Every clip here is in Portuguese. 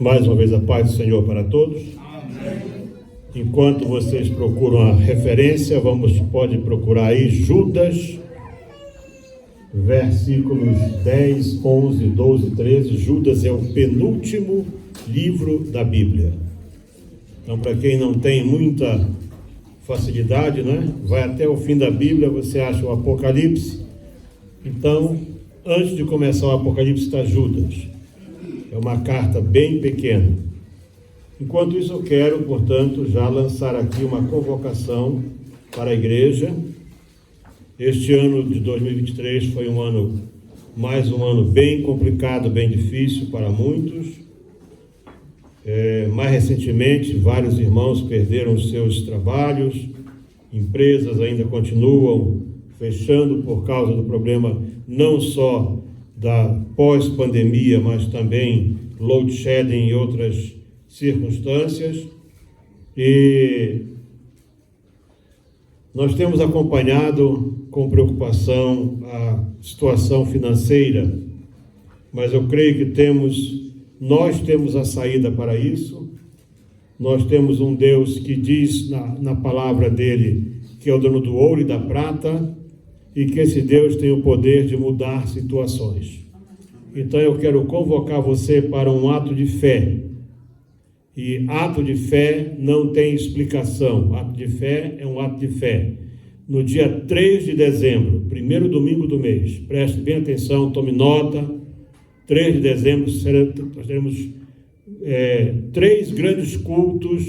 Mais uma vez a paz do Senhor para todos. Enquanto vocês procuram a referência, pode procurar aí Judas, versículos 10, 11, 12, 13. Judas é o penúltimo livro da Bíblia. Então, para quem não tem muita facilidade, né? Vai até o fim da Bíblia, você acha o Apocalipse. Então, antes de começar o Apocalipse está Judas. É uma carta bem pequena. Enquanto isso, eu quero, portanto, já lançar aqui uma convocação para a igreja. Este ano de 2023 foi mais um ano bem complicado, bem difícil para muitos. Mais recentemente, vários irmãos perderam os seus trabalhos, empresas ainda continuam fechando por causa do problema não só da pós-pandemia, mas também load shedding e outras circunstâncias. E nós temos acompanhado com preocupação a situação financeira, mas eu creio que nós temos a saída para isso. Nós temos um Deus que diz na palavra dele que é o dono do ouro e da prata, e que esse Deus tem o poder de mudar situações. Então eu quero convocar você para um ato de fé. E ato de fé não tem explicação. Ato de fé é um ato de fé. No dia 3 de dezembro, primeiro domingo do mês, preste bem atenção, tome nota. 3 de dezembro, nós teremos 3 grandes cultos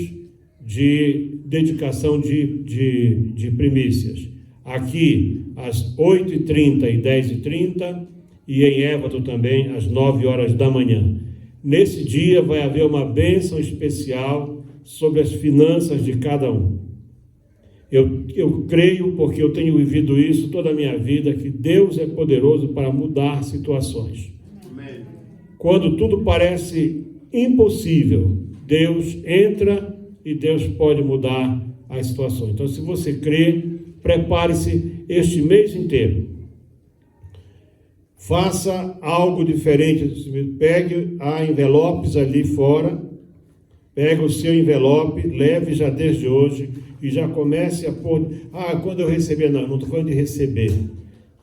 de dedicação de primícias. Aqui, às 8h30 e 10h30, e em Évato também, às 9 horas da manhã. Nesse dia vai haver uma bênção especial sobre as finanças de cada um. Eu creio, porque eu tenho vivido isso toda a minha vida, que Deus é poderoso para mudar situações. Amém. Quando tudo parece impossível, Deus entra e Deus pode mudar as situações. Então, se você crê, prepare-se este mês inteiro. Faça algo diferente. Pegue a envelopes ali fora. Pegue o seu envelope, leve já desde hoje e já comece a pôr. Quando eu receber, não estou falando de receber.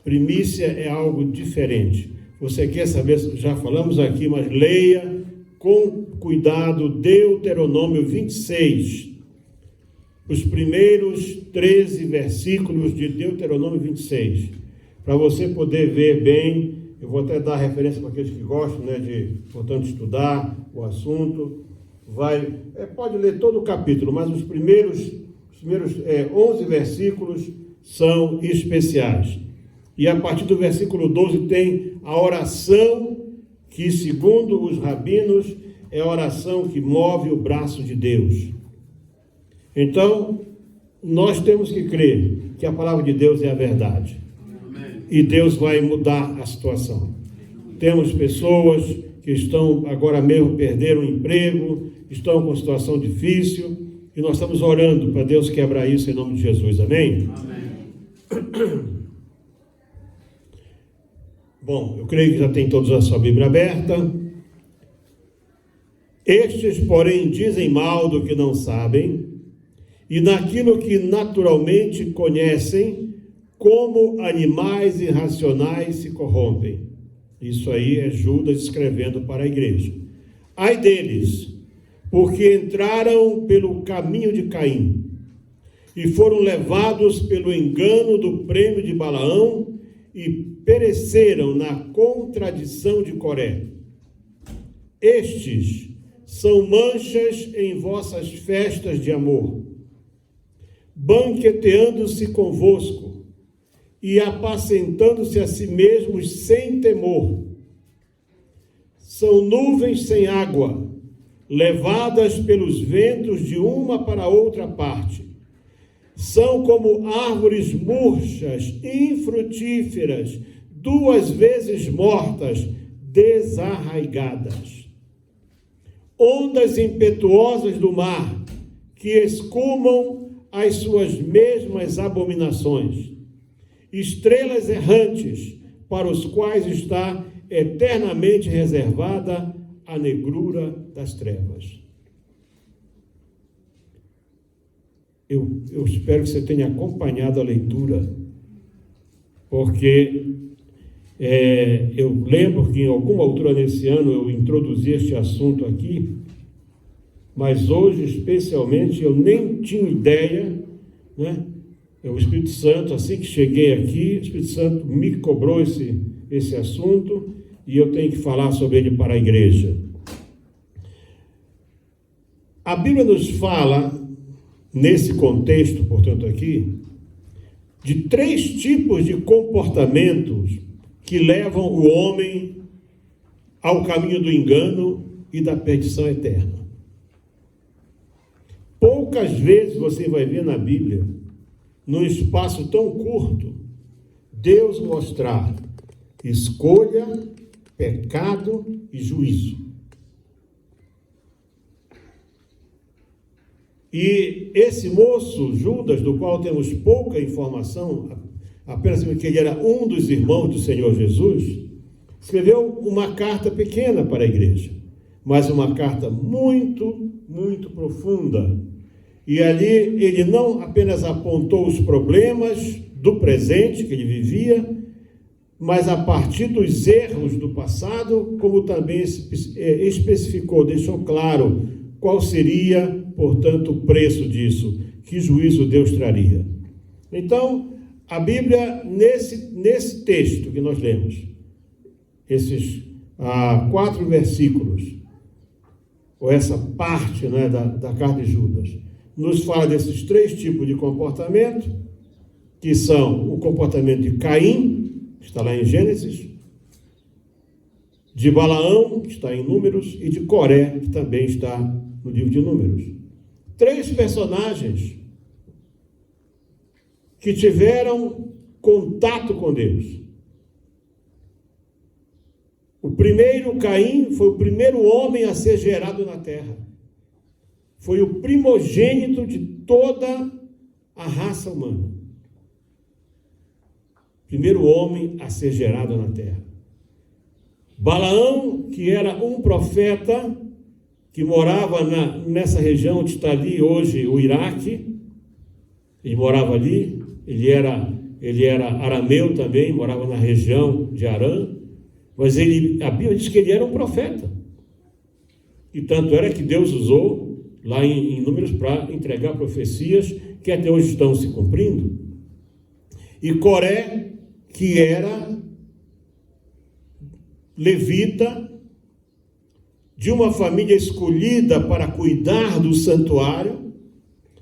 Primícia é algo diferente. Você quer saber? Já falamos aqui, mas leia com cuidado Deuteronômio 26. Os primeiros 13 versículos de Deuteronômio 26, para você poder ver bem. Eu vou até dar referência para aqueles que gostam, portanto, estudar o assunto. Pode ler todo o capítulo, mas os primeiros 11 versículos são especiais. E a partir do versículo 12 tem a oração que, segundo os rabinos, é a oração que move o braço de Deus. Então, nós temos que crer que a palavra de Deus é a verdade. Amém. E Deus vai mudar a situação. Temos pessoas que estão agora mesmo, perderam o emprego, estão com situação difícil, e nós estamos orando para Deus quebrar isso em nome de Jesus. Amém? Amém. Bom, eu creio que já tem todos a sua Bíblia aberta. Estes, porém, dizem mal do que não sabem, e naquilo que naturalmente conhecem, como animais irracionais se corrompem. Isso aí é Judas escrevendo para a igreja. Ai deles, porque entraram pelo caminho de Caim, e foram levados pelo engano do prêmio de Balaão, e pereceram na contradição de Coré. Estes são manchas em vossas festas de amor, banqueteando-se convosco e apacentando-se a si mesmos sem temor. São nuvens sem água, levadas pelos ventos de uma para outra parte. São como árvores murchas, infrutíferas, 2 vezes mortas, desarraigadas. Ondas impetuosas do mar, que escumam as suas mesmas abominações. Estrelas errantes, para os quais está eternamente reservada a negrura das trevas. Eu espero que você tenha acompanhado a leitura, porque eu lembro que em alguma altura nesse ano eu introduzi este assunto aqui, mas hoje, especialmente, eu nem tinha ideia, né? O Espírito Santo, assim que cheguei aqui, o Espírito Santo me cobrou esse assunto e eu tenho que falar sobre ele para a igreja. A Bíblia nos fala, nesse contexto, portanto, aqui, de 3 tipos de comportamentos que levam o homem ao caminho do engano e da perdição eterna. Poucas vezes você vai ver na Bíblia, num espaço tão curto, Deus mostrar escolha, pecado e juízo. E esse moço, Judas, do qual temos pouca informação, apenas que ele era um dos irmãos do Senhor Jesus, escreveu uma carta pequena para a igreja, mas uma carta muito, muito profunda. E ali ele não apenas apontou os problemas do presente que ele vivia, mas a partir dos erros do passado, como também especificou, deixou claro qual seria, portanto, o preço disso, que juízo Deus traria. Então, a Bíblia, nesse texto que nós lemos, esses 4 versículos, ou essa parte, né, da carta de Judas, nos fala desses 3 tipos de comportamento, que são o comportamento de Caim, que está lá em Gênesis, de Balaão, que está em Números, e de Coré, que também está no livro de Números. 3 personagens que tiveram contato com Deus. O primeiro, Caim, foi o primeiro homem a ser gerado na terra. Foi o primogênito de toda a raça humana. Primeiro homem a ser gerado na terra. Balaão, que era um profeta que morava nessa região onde está ali hoje o Iraque, ele morava ali, ele era arameu também, morava na região de Arã, mas a Bíblia diz que ele era um profeta. E tanto era que Deus usou lá em Números para entregar profecias que até hoje estão se cumprindo. E Coré, que era levita, de uma família escolhida para cuidar do santuário,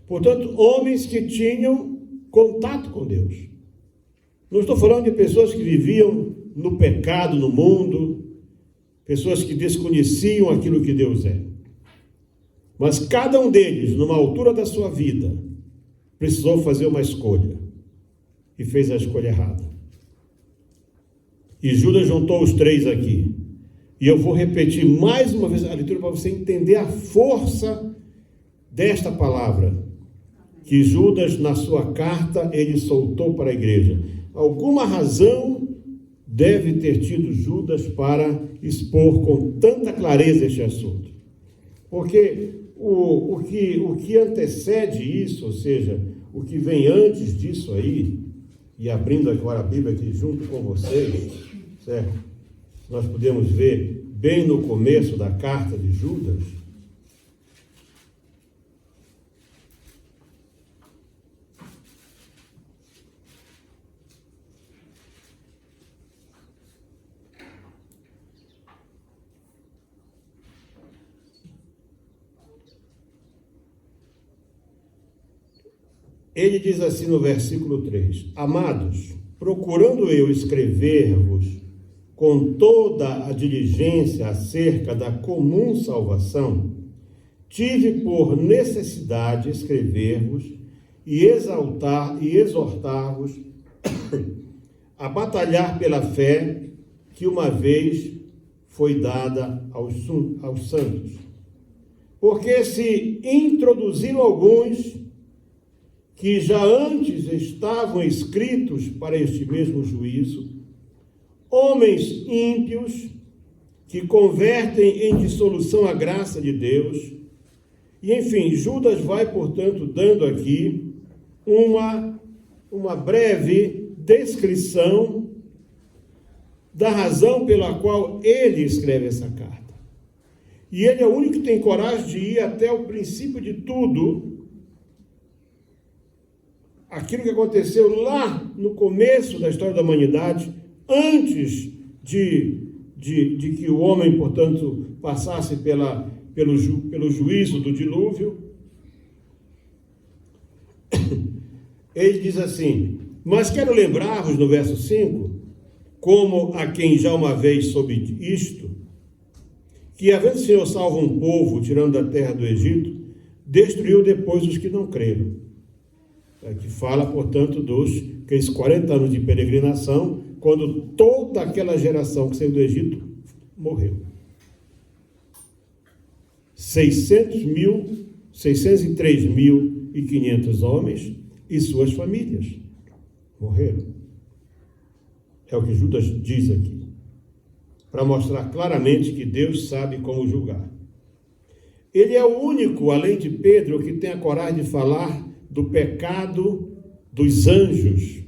portanto, homens que tinham contato com Deus. Não estou falando de pessoas que viviam no pecado, no mundo, pessoas que desconheciam aquilo que Deus é. Mas cada um deles, numa altura da sua vida, precisou fazer uma escolha. E fez a escolha errada. E Judas juntou os 3 aqui. E eu vou repetir mais uma vez a leitura para você entender a força desta palavra. Que Judas, na sua carta, ele soltou para a igreja. Alguma razão deve ter tido Judas para expor com tanta clareza este assunto. Porque o que antecede isso, ou seja, o que vem antes disso aí, e abrindo agora a Bíblia aqui junto com vocês, certo? Nós podemos ver bem no começo da carta de Judas, ele diz assim no versículo 3: Amados, procurando eu escrever-vos com toda a diligência acerca da comum salvação, tive por necessidade escrever-vos e exortar-vos a batalhar pela fé que uma vez foi dada aos santos. Porque se introduziram alguns que já antes estavam escritos para este mesmo juízo, homens ímpios que convertem em dissolução a graça de Deus. E, enfim, Judas vai, portanto, dando aqui uma breve descrição da razão pela qual ele escreve essa carta. E ele é o único que tem coragem de ir até o princípio de tudo, aquilo que aconteceu lá no começo da história da humanidade, antes de que o homem, portanto, passasse pelo juízo do dilúvio. Ele diz assim: mas quero lembrar-vos, no verso 5, como a quem já uma vez soube isto, que havendo o Senhor salvo um povo, tirando da terra do Egito, destruiu depois os que não creram. Que fala, portanto, aqueles 40 anos de peregrinação, quando toda aquela geração que saiu do Egito morreu. 603.500 homens e suas famílias morreram. É o que Judas diz aqui, para mostrar claramente que Deus sabe como julgar. Ele é o único, além de Pedro, que tem a coragem de falar do pecado dos anjos,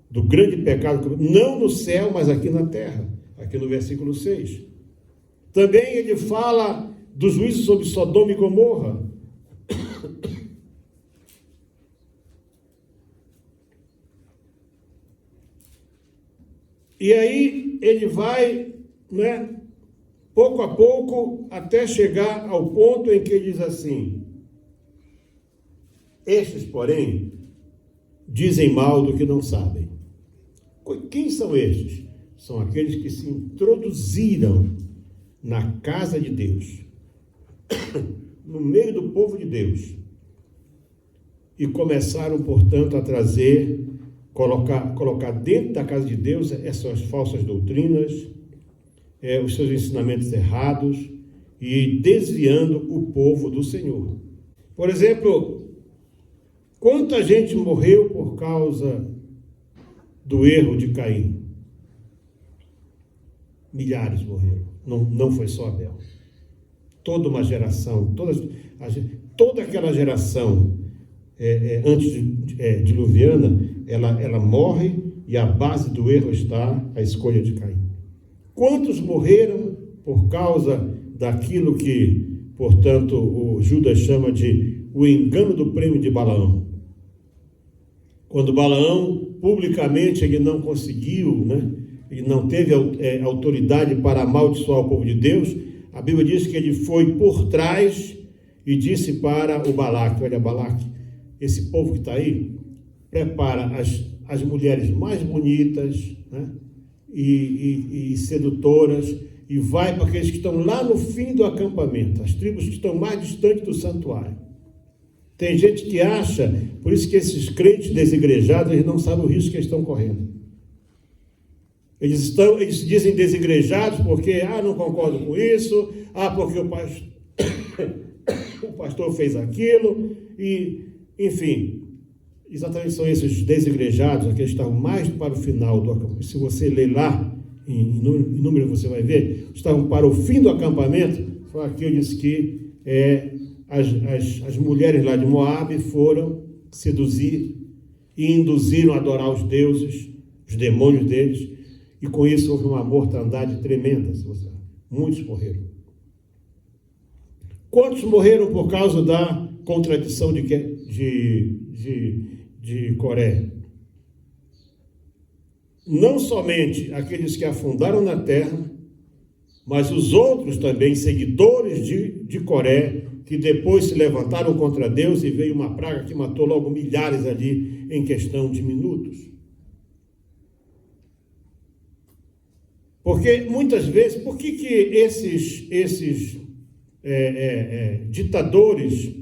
do grande pecado, não no céu, mas aqui na terra, aqui no versículo 6. Também ele fala do juízo sobre Sodoma e Gomorra. E aí ele vai, pouco a pouco, até chegar ao ponto em que ele diz assim: estes, porém, dizem mal do que não sabem. Quem são estes? São aqueles que se introduziram na casa de Deus, no meio do povo de Deus, e começaram, portanto, a colocar dentro da casa de Deus essas falsas doutrinas, os seus ensinamentos errados, e desviando o povo do Senhor. Por exemplo, quanta gente morreu por causa do erro de Caim? Milhares morreram. Não foi só Abel. Toda uma geração, toda aquela geração antes diluviana, ela morre, e a base do erro está a escolha de Caim. Quantos morreram por causa daquilo que, portanto, o Judas chama de o engano do prêmio de Balaão? Quando Balaão, publicamente, ele não conseguiu, ele não teve autoridade para amaldiçoar o povo de Deus, a Bíblia diz que ele foi por trás e disse para o Balaque: olha, Balaque, esse povo que está aí, prepara as mulheres mais bonitas, e sedutoras, e vai para aqueles que estão lá no fim do acampamento, as tribos que estão mais distantes do santuário. Tem gente que acha, por isso que esses crentes desigrejados, eles não sabem o risco que eles estão correndo. Eles se dizem desigrejados porque, não concordo com isso, porque o pastor fez aquilo, e, enfim, exatamente são esses desigrejados, aqueles que estão mais para o final do acampamento. Se você ler lá, em número você vai ver, estavam para o fim do acampamento. Foi aqueles que as mulheres lá de Moabe foram seduzir e induziram a adorar os deuses, os demônios deles, e com isso houve uma mortandade tremenda. Muitos morreram. Quantos morreram por causa da contradição de Coré? Não somente aqueles que afundaram na terra, mas os outros também, seguidores de Coré, que depois se levantaram contra Deus, e veio uma praga que matou logo milhares ali em questão de minutos. Porque muitas vezes, por que esses ditadores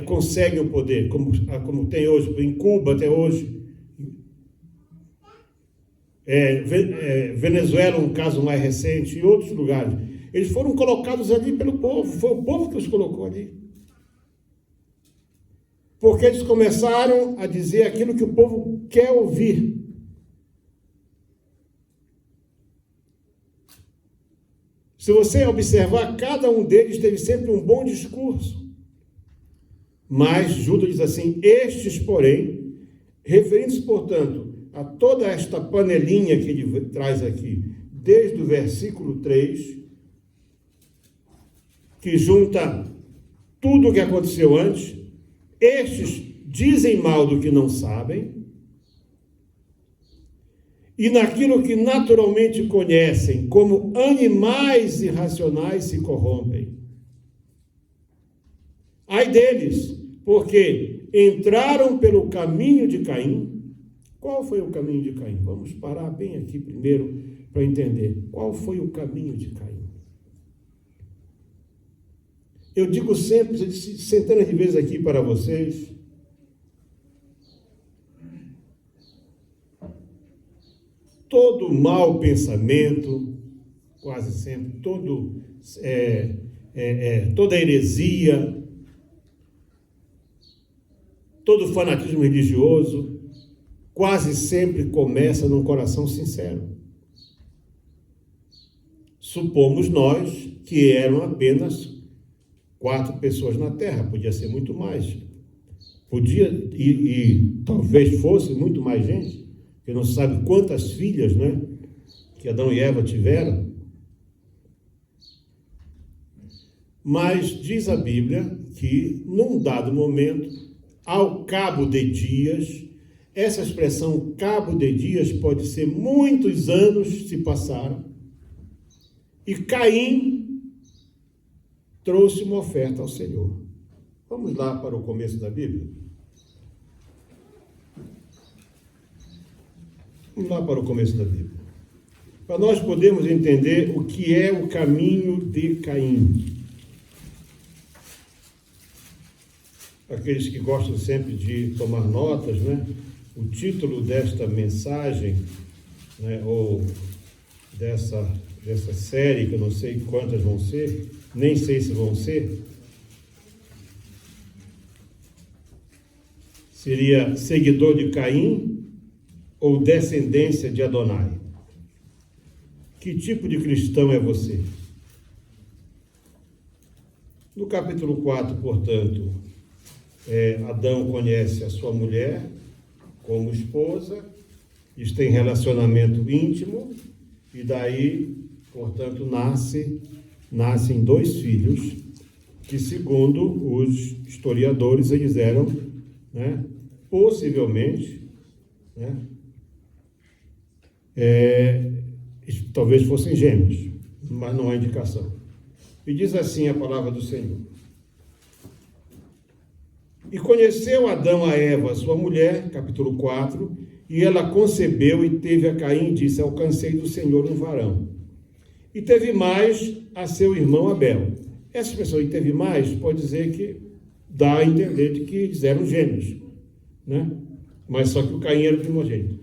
conseguem o poder, como tem hoje, em Cuba até hoje, Venezuela, um caso mais recente, e outros lugares? Eles foram colocados ali pelo povo, foi o povo que os colocou ali. Porque eles começaram a dizer aquilo que o povo quer ouvir. Se você observar, cada um deles teve sempre um bom discurso. Mas Judas diz assim: estes, porém, referindo-se, portanto, a toda esta panelinha que ele traz aqui, desde o versículo 3, que junta tudo o que aconteceu antes, estes dizem mal do que não sabem, e naquilo que naturalmente conhecem, como animais irracionais, se corrompem. Ai deles, porque entraram pelo caminho de Caim. Qual foi o caminho de Caim? Vamos parar bem aqui primeiro para entender. Qual foi o caminho de Caim? Eu digo sempre, eu disse centenas de vezes aqui para vocês, todo mau pensamento, quase sempre, toda heresia, todo fanatismo religioso, quase sempre começa num coração sincero. Supomos nós que eram apenas 4 pessoas na Terra, podia ser muito mais. Podia, e talvez fosse muito mais gente, que não sabe quantas filhas, né, que Adão e Eva tiveram. Mas diz a Bíblia que, num dado momento, ao cabo de dias, essa expressão cabo de dias pode ser muitos anos se passaram, e Caim trouxe uma oferta ao Senhor. Vamos lá para o começo da Bíblia? Vamos lá para o começo da Bíblia. Para nós podermos entender o que é o caminho de Caim. Aqueles que gostam sempre de tomar notas, né? O título desta mensagem, né? Ou dessa série, que eu não sei quantas vão ser, nem sei se vão ser, seria seguidor de Caim ou descendência de Adonai? Que tipo de cristão é você? No capítulo 4, portanto, Adão conhece a sua mulher como esposa, eles têm relacionamento íntimo, e daí, portanto, nascem 2 filhos, que, segundo os historiadores, eles eram, né, possivelmente, né, talvez fossem gêmeos, mas não há indicação. E diz assim a palavra do Senhor: e conheceu Adão a Eva, sua mulher, capítulo 4, e ela concebeu e teve a Caim e disse: alcancei do Senhor um varão. E teve mais a seu irmão Abel. Essa expressão, e teve mais, pode dizer que dá a entender de que eles eram gêmeos, né? Mas só que o Caim era o primogênito.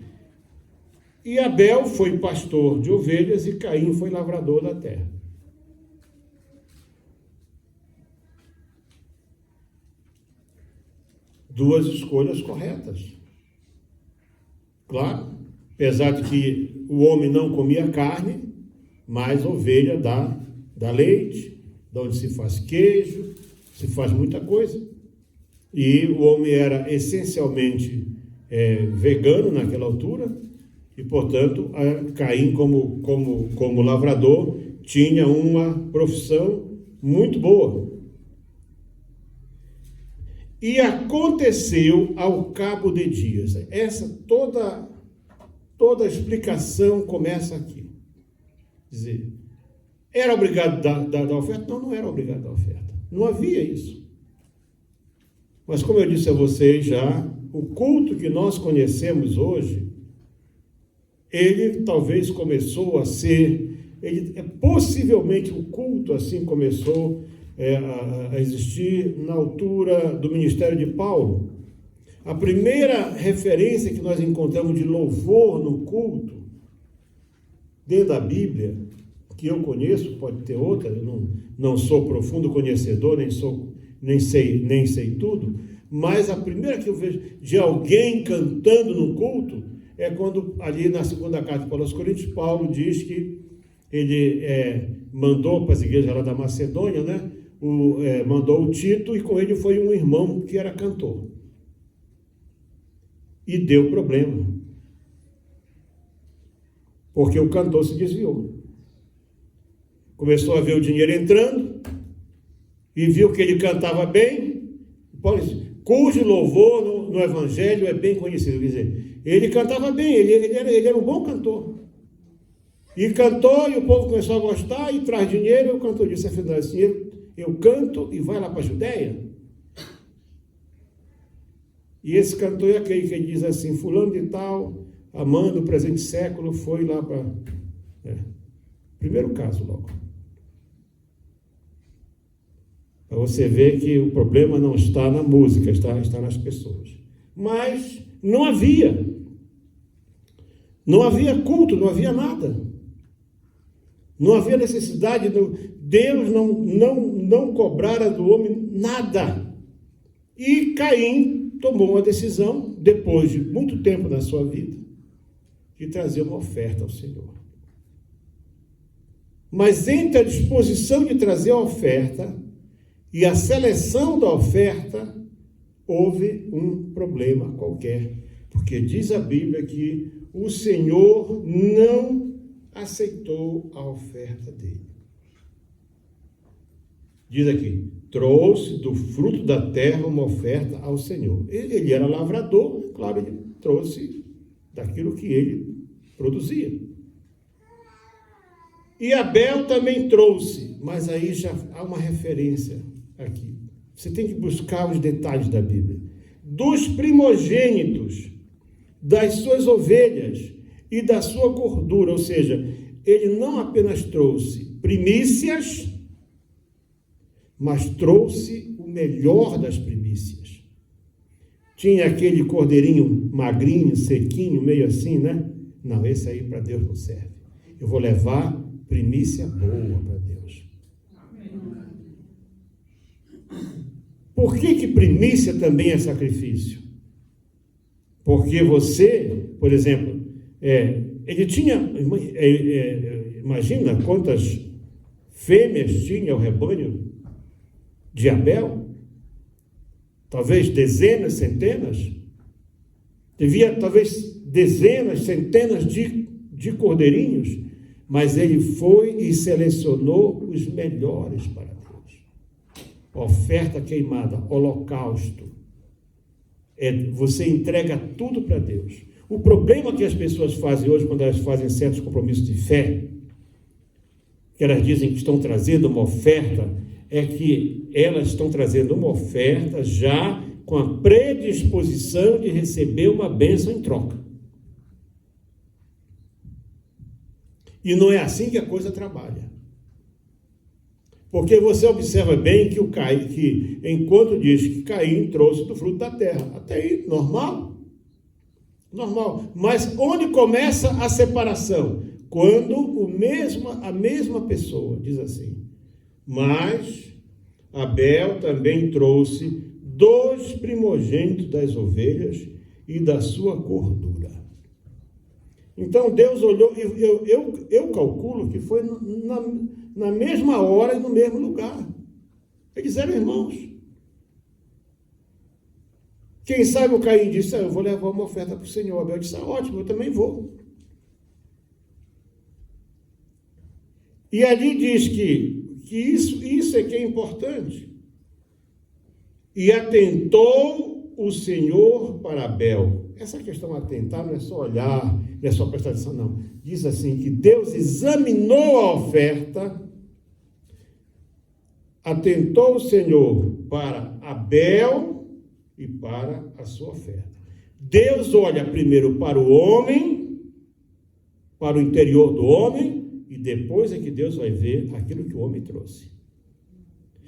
E Abel foi pastor de ovelhas e Caim foi lavrador da terra. Duas escolhas corretas. Claro, apesar de que o homem não comia carne, mas ovelha dá leite, de onde se faz queijo, se faz muita coisa. E o homem era essencialmente vegano naquela altura, e, portanto, Caim, como lavrador, tinha uma profissão muito boa. E aconteceu ao cabo de dias. Essa toda a explicação começa aqui. Quer dizer, era obrigado a dar oferta? Não era obrigado a dar oferta. Não havia isso. Mas, como eu disse a vocês já, o culto que nós conhecemos hoje, ele talvez começou a ser, possivelmente o culto assim começou a existir na altura do ministério de Paulo. A primeira referência que nós encontramos de louvor no culto, dentro da Bíblia, que eu conheço, pode ter outra, eu não sou profundo conhecedor, nem sei tudo, mas a primeira que eu vejo de alguém cantando no culto é quando, ali na segunda carta de Paulo aos Coríntios, Paulo diz que ele mandou para as igrejas lá da Macedônia, né? Mandou o Tito, e com ele foi um irmão que era cantor. E deu problema. Porque o cantor se desviou. Começou a ver o dinheiro entrando, e viu que ele cantava bem. Paulo disse, cujo louvor no Evangelho é bem conhecido. Quer dizer, ele cantava bem, ele era um bom cantor. E cantou, e o povo começou a gostar, e traz dinheiro, e o cantor disse, afinal, esse dinheiro eu canto e vai lá para a Judéia. E esse cantor é aquele que diz assim, fulano de tal, amando o presente século, foi lá para... Primeiro caso logo. Para você ver que o problema não está na música, está nas pessoas. Mas não havia culto, não havia nada. Não havia necessidade, Deus não cobrara do homem nada. E Caim tomou uma decisão, depois de muito tempo na sua vida, de trazer uma oferta ao Senhor. Mas entre a disposição de trazer a oferta e a seleção da oferta, houve um problema qualquer. Porque diz a Bíblia que o Senhor não aceitou a oferta dele. Diz aqui, trouxe do fruto da terra uma oferta ao Senhor. Ele era lavrador, claro, ele trouxe daquilo que ele produzia. E Abel também trouxe, mas aí já há uma referência aqui. Você tem que buscar os detalhes da Bíblia. Dos primogênitos, das suas ovelhas e da sua gordura, ou seja, ele não apenas trouxe primícias, mas trouxe o melhor das primícias. Tinha aquele cordeirinho magrinho, sequinho, meio assim, né? Não, esse aí para Deus não serve. Eu vou levar primícia boa para Deus. Por que primícia também é sacrifício? Porque você, por exemplo, ele tinha, imagina quantas fêmeas tinha o rebanho de Abel? Talvez dezenas, centenas. Devia, talvez, dezenas, centenas de cordeirinhos, mas ele foi e selecionou os melhores para Deus. Oferta queimada, holocausto. Você entrega tudo para Deus. O problema que as pessoas fazem hoje, quando elas fazem certos compromissos de fé, que elas dizem que estão trazendo uma oferta, é que elas estão trazendo uma oferta já com a predisposição de receber uma bênção em troca. E não é assim que a coisa trabalha. Porque você observa bem que que enquanto diz que Caim trouxe do fruto da terra, até aí, normal. Mas onde começa a separação? Quando a mesma pessoa diz assim, mas Abel também trouxe dos primogênitos das ovelhas e da sua gordura. Então Deus olhou, eu calculo que foi na mesma hora e no mesmo lugar. Eles eram irmãos. Quem sabe o Caim disse, eu vou levar uma oferta para o Senhor. Abel disse, ótimo, eu também vou. E ali diz que isso é que é importante. E atentou o Senhor para Abel. Essa questão atentar não é só olhar, não é só prestar atenção, não. Diz assim, que Deus examinou a oferta, atentou o Senhor para Abel e para a sua oferta. Deus olha primeiro para o homem, para o interior do homem, e depois é que Deus vai ver aquilo que o homem trouxe.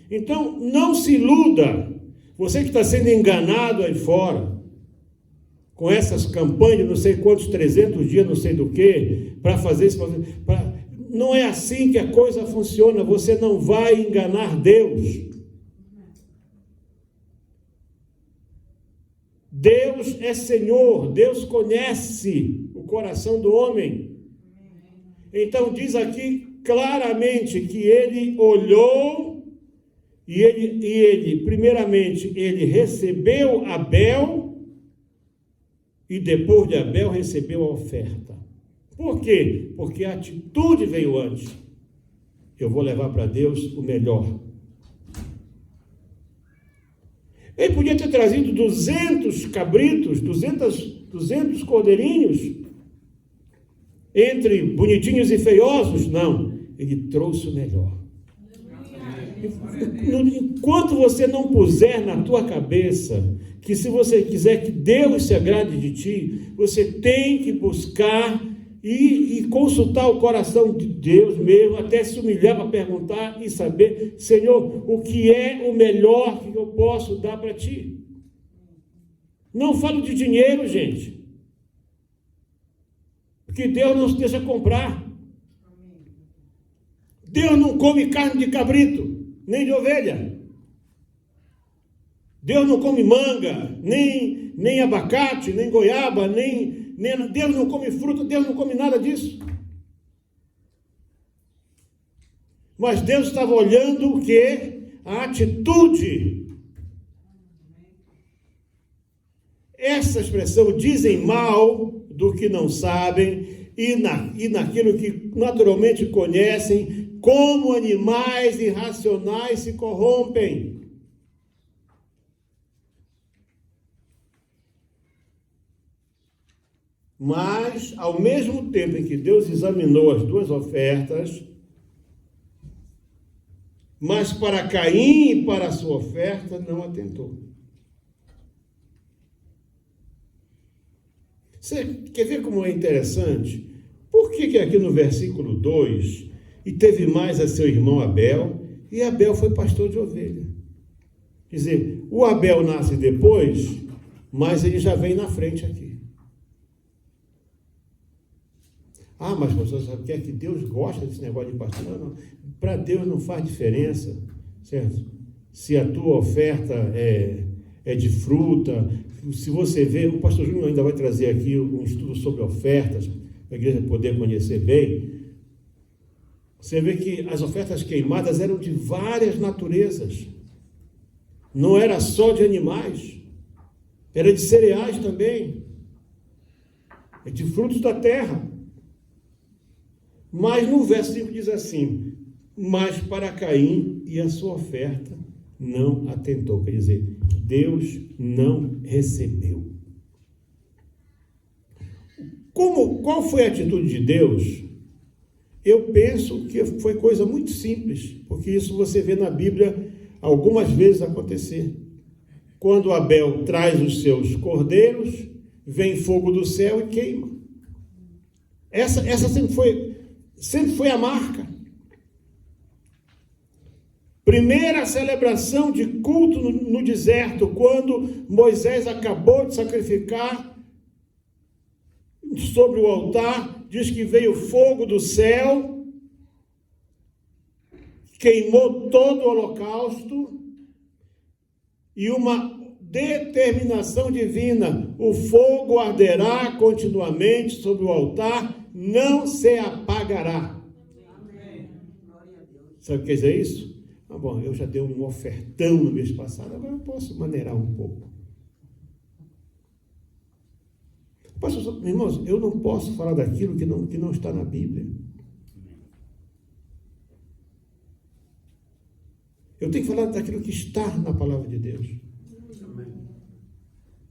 Então, não se iluda, você que está sendo enganado aí fora, com essas campanhas, não sei quantos, 300 dias, não sei do que, para fazer isso. Não é assim que a coisa funciona, você não vai enganar Deus. Deus é Senhor, Deus conhece o coração do homem. Então diz aqui claramente que ele olhou e ele, primeiramente, ele recebeu Abel e depois de Abel recebeu a oferta. Por quê? Porque a atitude veio antes. Eu vou levar para Deus o melhor. Ele podia ter trazido 200 cabritos, 200 cordeirinhos, entre bonitinhos e feiosos. Não, ele trouxe o melhor. Enquanto você não puser na tua cabeça que se você quiser que Deus se agrade de ti, você tem que buscar e consultar o coração de Deus mesmo, até se humilhar para perguntar e saber, Senhor, o que é o melhor que eu posso dar para ti? Não falo de dinheiro, gente, porque Deus não se deixa comprar. Deus não come carne de cabrito, nem de ovelha. Deus não come manga, nem abacate, nem goiaba, Deus não come fruta, Deus não come nada disso. Mas Deus estava olhando o quê? A atitude. Essa expressão, dizem mal do que não sabem e naquilo que naturalmente conhecem, como animais irracionais se corrompem. Mas, ao mesmo tempo em que Deus examinou as duas ofertas, mas para Caim e para a sua oferta não atentou. Você quer ver como é interessante? Por que aqui no versículo 2, e teve mais a seu irmão Abel, e Abel foi pastor de ovelha? Quer dizer, o Abel nasce depois, mas ele já vem na frente aqui. Ah, mas pastor, sabe o que é que Deus gosta desse negócio de pastor? Não. Para Deus não faz diferença, certo? Se a tua oferta é de fruta, se você vê, o pastor Júnior ainda vai trazer aqui um estudo sobre ofertas, para a igreja poder conhecer bem. Você vê que as ofertas queimadas eram de várias naturezas. Não era só de animais, era de cereais também, de frutos da terra. Mas no verso 5 diz assim: mas para Caim e a sua oferta não atentou. Quer dizer, Deus não recebeu. Qual foi a atitude de Deus? Eu penso que foi coisa muito simples, porque isso você vê na Bíblia algumas vezes acontecer. Quando Abel traz os seus cordeiros, vem fogo do céu e queima. Essa sempre foi a marca. Primeira celebração de culto no deserto, quando Moisés acabou de sacrificar sobre o altar, diz que veio fogo do céu, queimou todo o holocausto, e uma determinação divina: o fogo arderá continuamente sobre o altar, não se apagará. Amém. Sabe o que quer dizer isso? Ah, bom, eu já dei um ofertão no mês passado, agora eu posso maneirar um pouco. Pastor, irmãos, eu não posso falar daquilo que não está na Bíblia. Eu tenho que falar daquilo que está na palavra de Deus.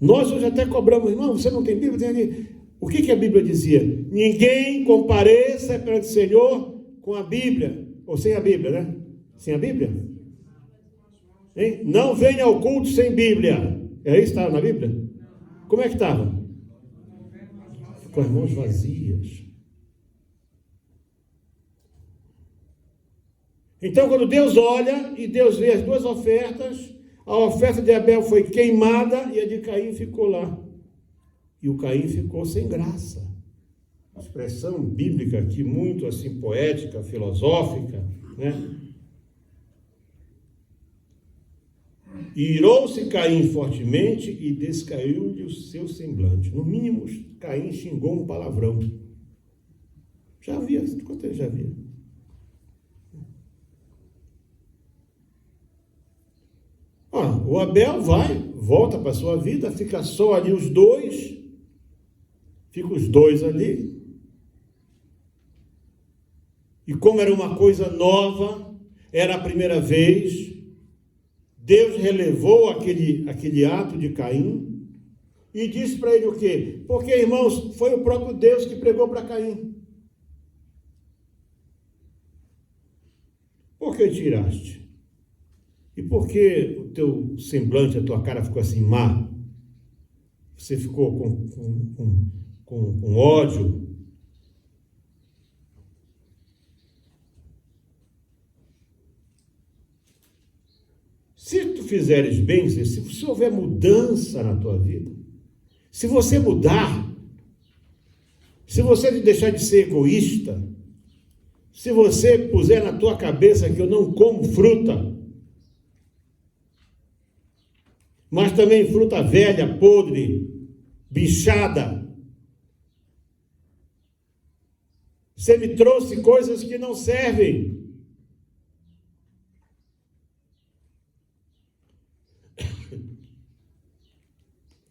Nós hoje até cobramos, irmão, você não tem Bíblia? Tem ali. O que a Bíblia dizia? Ninguém compareça perante o Senhor com a Bíblia, ou sem a Bíblia, né? Sem a Bíblia? Hein? Não venha ao culto sem Bíblia. É isso que estava na Bíblia? Como é que estava? Com as mãos vazias. Então, quando Deus olha e Deus vê as duas ofertas, a oferta de Abel foi queimada e a de Caim ficou lá. E o Caim ficou sem graça. Expressão bíblica aqui, muito assim, poética, filosófica, né? Irou-se Caim fortemente e descaiu-lhe o seu semblante. No mínimo, Caim xingou um palavrão. Já havia, quanto ele já havia? o Abel volta para a sua vida, fica só ali os dois, ali. E como era uma coisa nova, era a primeira vez, Deus relevou aquele ato de Caim e disse para ele o quê? Porque, irmãos, foi o próprio Deus que pregou para Caim. Por que tiraste? E por que o teu semblante, a tua cara ficou assim má? Você ficou com ódio? Se tu fizeres bem, se houver mudança na tua vida, se você mudar, se você deixar de ser egoísta, se você puser na tua cabeça que eu não como fruta, mas também fruta velha, podre, bichada, você me trouxe coisas que não servem.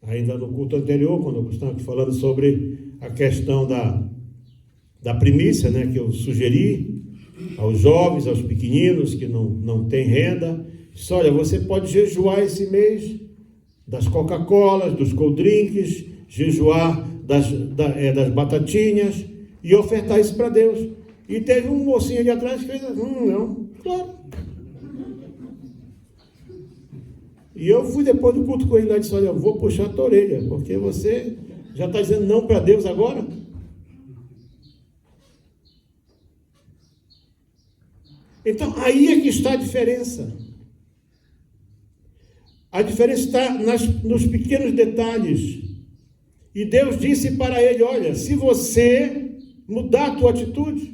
Ainda no culto anterior, quando eu estava falando sobre a questão da primícia, né, que eu sugeri aos jovens, aos pequeninos que não têm renda, disse, olha, você pode jejuar esse mês das Coca-Colas, dos cold drinks, jejuar das batatinhas e ofertar isso para Deus. E teve um mocinho ali atrás que fez, não, claro. E eu fui depois do culto com ele lá e disse, olha, eu vou puxar a tua orelha, porque você já está dizendo não para Deus agora? Então, aí é que está a diferença. A diferença está nos pequenos detalhes. E Deus disse para ele, olha, se você mudar a tua atitude,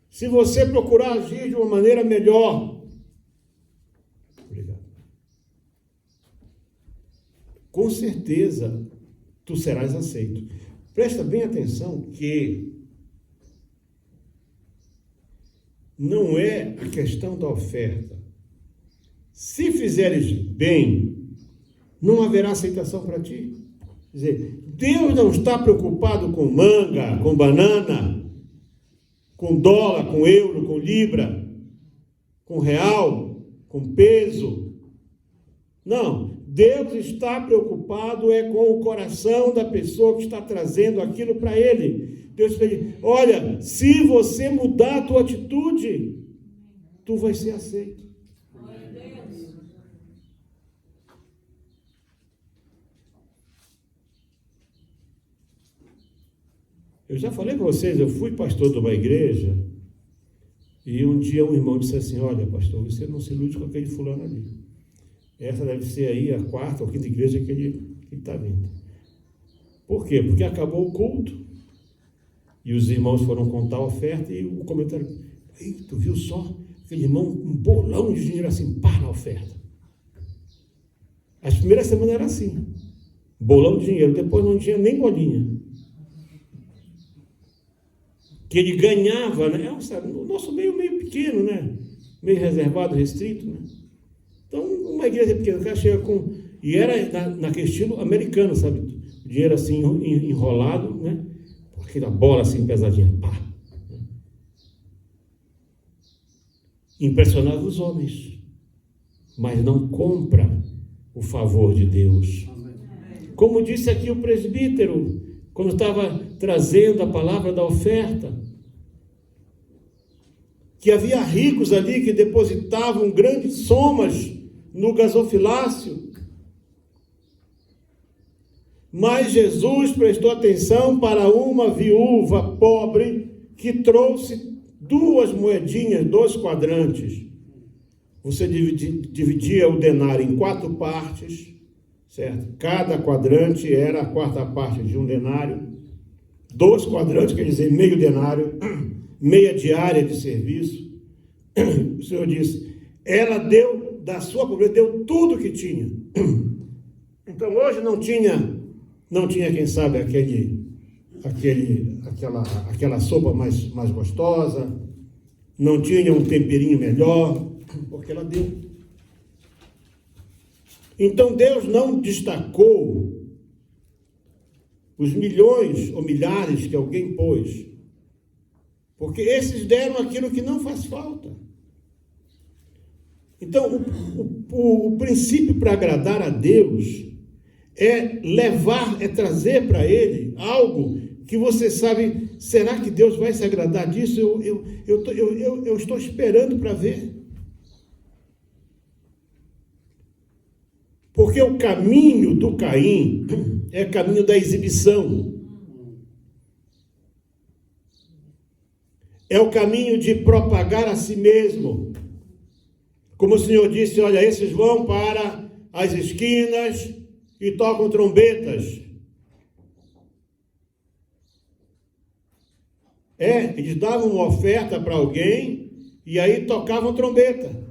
se você procurar agir de uma maneira melhor, com certeza tu serás aceito. Presta bem atenção que não é a questão da oferta. Se fizeres bem, não haverá aceitação para ti. Quer dizer, Deus não está preocupado com manga, com banana, com dólar, com euro, com libra, com real, com peso. Não. Deus está preocupado com o coração da pessoa que está trazendo aquilo para Ele. Deus está dizendo, olha, se você mudar a tua atitude, tu vai ser aceito. Eu já falei para vocês, eu fui pastor de uma igreja, e um dia um irmão disse assim, olha, pastor, você não se ilude com aquele fulano ali. Essa deve ser aí a 4ª ou 5ª igreja que ele está vindo. Por quê? Porque acabou o culto. E os irmãos foram contar a oferta e o comentário, ei, tu viu só? Aquele irmão, um bolão de dinheiro assim, pá, na oferta. As primeiras semanas era assim. Bolão de dinheiro. Depois não tinha nem bolinha. Que ele ganhava, né? Sabe, o nosso meio pequeno, né? Meio reservado, restrito, né? Então, uma igreja pequena, o cara chega com... E era naquele estilo americano, sabe? O dinheiro assim, enrolado, né? Aquela bola assim, pesadinha. Pá. Impressionava os homens. Mas não compra o favor de Deus. Como disse aqui o presbítero, quando estava trazendo a palavra da oferta, que havia ricos ali que depositavam grandes somas no gasofilácio. Mas Jesus prestou atenção para uma viúva pobre que trouxe 2 moedinhas, 2 quadrantes. Você dividia o denário em 4 partes, certo? Cada quadrante era a 4ª parte de um denário. 2 quadrantes, quer dizer, meio denário, meia diária de serviço. O Senhor disse, ela deu, da sua pobreza, deu tudo que tinha. Então, hoje não tinha, quem sabe, aquela sopa mais gostosa, não tinha um temperinho melhor, porque ela deu. Então Deus não destacou os milhões ou milhares que alguém pôs, porque esses deram aquilo que não faz falta. Então, o princípio para agradar a Deus é levar, é trazer para Ele algo que você sabe, será que Deus vai se agradar disso? Eu estou esperando para ver. Porque o caminho do Caim é o caminho da exibição. É o caminho de propagar a si mesmo. Como o Senhor disse, olha, esses vão para as esquinas e tocam trombetas. Eles davam uma oferta para alguém e aí tocavam trombeta.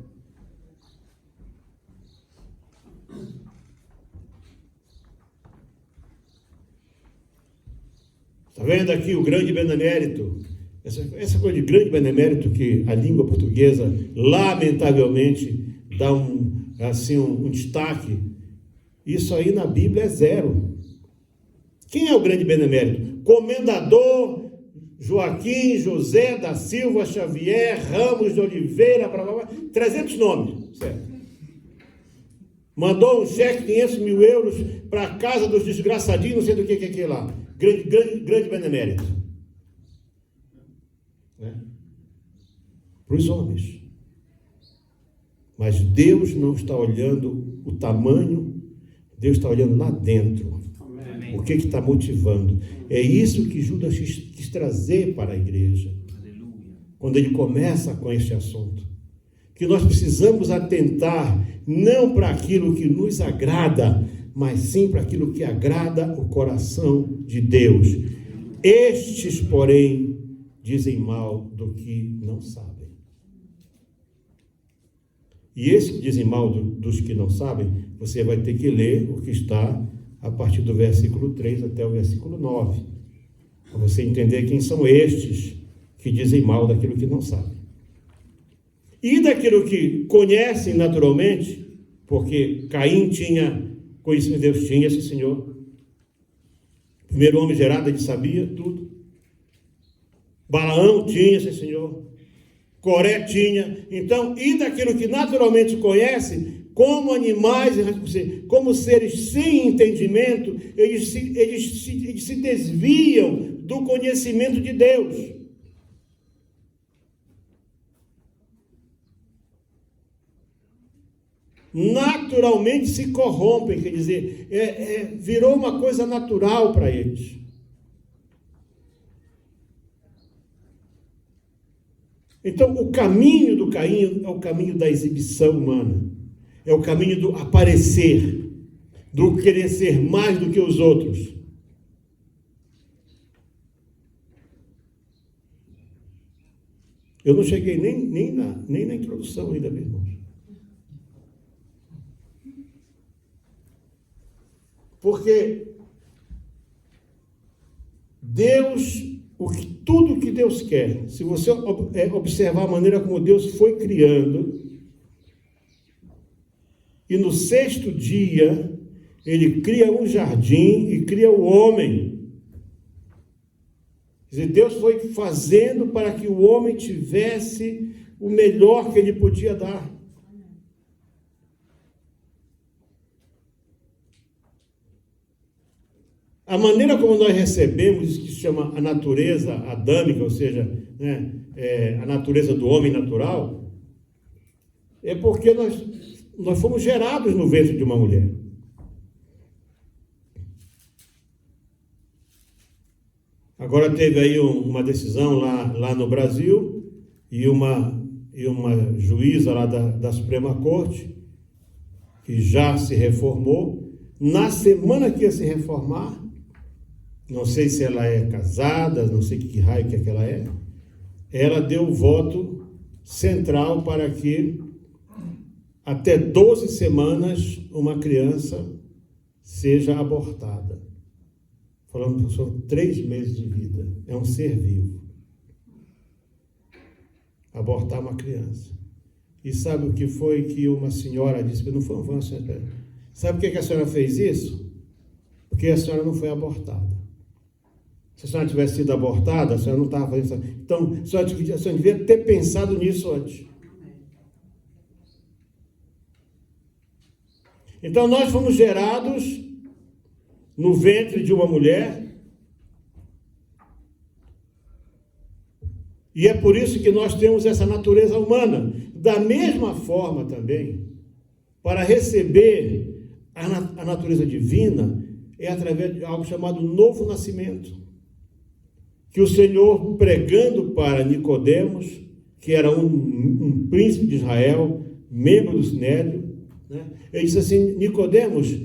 Está vendo aqui o grande benemérito? Essa coisa de grande benemérito que a língua portuguesa, lamentavelmente, dá um destaque. Isso aí na Bíblia é zero. Quem é o grande benemérito? Comendador Joaquim José da Silva Xavier Ramos de Oliveira, 300 nomes, certo? Mandou um cheque de 500 mil euros para a casa dos desgraçadinhos, não sei do que é aquilo lá. Grande benemérito. Para os homens. Mas Deus não está olhando o tamanho, Deus está olhando lá dentro. Amém. O que está motivando? É isso que Judas quis trazer para a igreja. Aleluia. Quando ele começa com este assunto. Que nós precisamos atentar não para aquilo que nos agrada, mas sim para aquilo que agrada o coração de Deus. Estes, porém, dizem mal do que não sabem. E esses que dizem mal dos que não sabem, você vai ter que ler o que está a partir do versículo 3 até o versículo 9, para você entender quem são estes que dizem mal daquilo que não sabem. E daquilo que conhecem naturalmente, porque Caim tinha conhecimento de Deus, tinha esse senhor. Primeiro homem gerado, ele sabia tudo. Balaão tinha esse senhor. Coré tinha. Então, e daquilo que naturalmente conhece, como animais, como seres sem entendimento, eles se desviam do conhecimento de Deus. Naturalmente se corrompem, quer dizer, virou uma coisa natural para eles. Então, o caminho do Caim é o caminho da exibição humana, é o caminho do aparecer, do querer ser mais do que os outros. Eu não cheguei nem na introdução ainda, meu irmão. Porque Deus, tudo que Deus quer, se você observar a maneira como Deus foi criando, e no sexto dia, Ele cria um jardim e cria o homem. Quer dizer, Deus foi fazendo para que o homem tivesse o melhor que Ele podia dar. A maneira como nós recebemos isso que se chama a natureza adâmica, ou seja, a natureza do homem natural, é porque nós fomos gerados no ventre de uma mulher. Agora teve aí uma decisão lá no Brasil e uma juíza lá da Suprema Corte, que já se reformou, na semana que ia se reformar, não sei se ela é casada, não sei que raio que ela é, ela deu o voto central para que até 12 semanas uma criança seja abortada. Falando que são 3 meses de vida, é um ser vivo. Abortar uma criança. E sabe o que foi que uma senhora disse? Não foi uma senhora, Sabe por que a senhora fez isso? Porque a senhora não foi abortada. Se a senhora tivesse sido abortada, a senhora não estava fazendo isso. Então, a senhora devia ter pensado nisso antes. Então, nós fomos gerados no ventre de uma mulher, e é por isso que nós temos essa natureza humana. Da mesma forma também, para receber a natureza divina, é através de algo chamado novo nascimento, que o Senhor, pregando para Nicodemos, que era um príncipe de Israel, membro do Sinédrio, né? Ele disse assim: Nicodemos,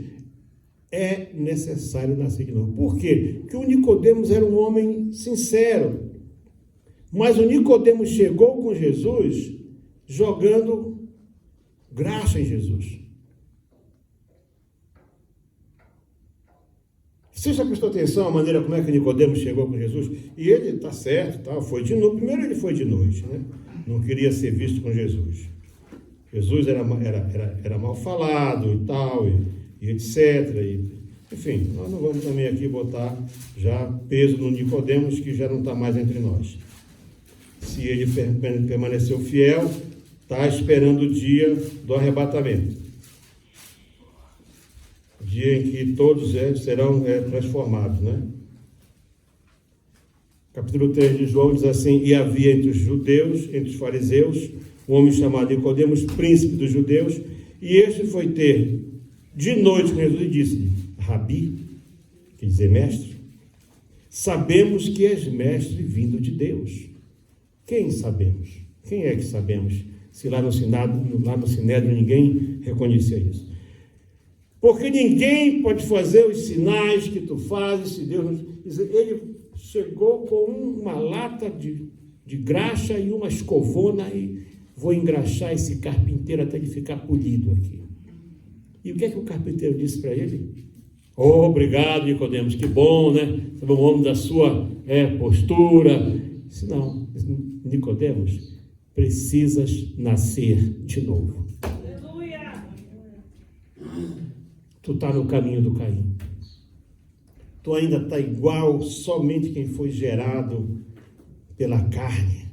é necessário nascer de novo. Por quê? Porque o Nicodemos era um homem sincero, mas o Nicodemos chegou com Jesus jogando graxa em Jesus. Você já prestou atenção à maneira como é que Nicodemos chegou com Jesus? E ele está certo, tá? Foi de noite. Primeiro ele foi de noite, né? Não queria ser visto com Jesus. Jesus era mal falado e tal, e etc. Enfim, nós não vamos também aqui botar já peso no Nicodemos, que já não está mais entre nós. Se ele permaneceu fiel, está esperando o dia do arrebatamento. Dia em que todos serão transformados, né? Capítulo 3 de João diz assim: e havia entre os judeus, entre os fariseus, um homem chamado Nicodemos, príncipe dos judeus, e este foi ter de noite com Jesus e disse-lhe: Rabi, quer dizer mestre, sabemos que és mestre vindo de Deus. Quem sabemos? Quem é que sabemos? Se lá no Sinédrio ninguém reconhecia isso. Porque ninguém pode fazer os sinais que tu fazes se Deus não... Ele chegou com uma lata de graxa e uma escovona e vou engraxar esse carpinteiro até ele ficar polido aqui. E o que é que o carpinteiro disse para ele? Oh, obrigado, Nicodemos, que bom, né? Você é um homem da sua postura. Disse, não, Nicodemos, precisas nascer de novo. Tu está no caminho do Caim. Tu ainda está igual somente quem foi gerado pela carne.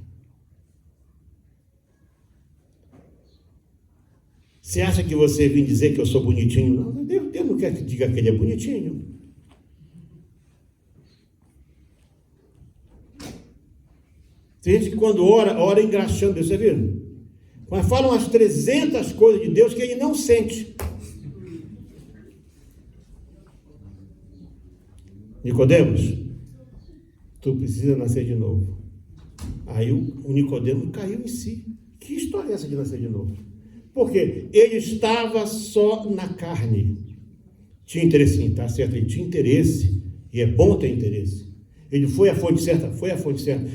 Você acha que você vem dizer que eu sou bonitinho? Não, Deus não quer que diga que ele é bonitinho. Tem gente que quando ora engraxando Deus, você viu? Mas falam umas 300 coisas de Deus que ele não sente. Nicodemos, tu precisa nascer de novo. Aí o Nicodemos caiu em si. Que história é essa de nascer de novo? Porque ele estava só na carne. Tinha interesse, sim, tá certo? Ele tinha interesse, e é bom ter interesse. Ele foi à fonte certa,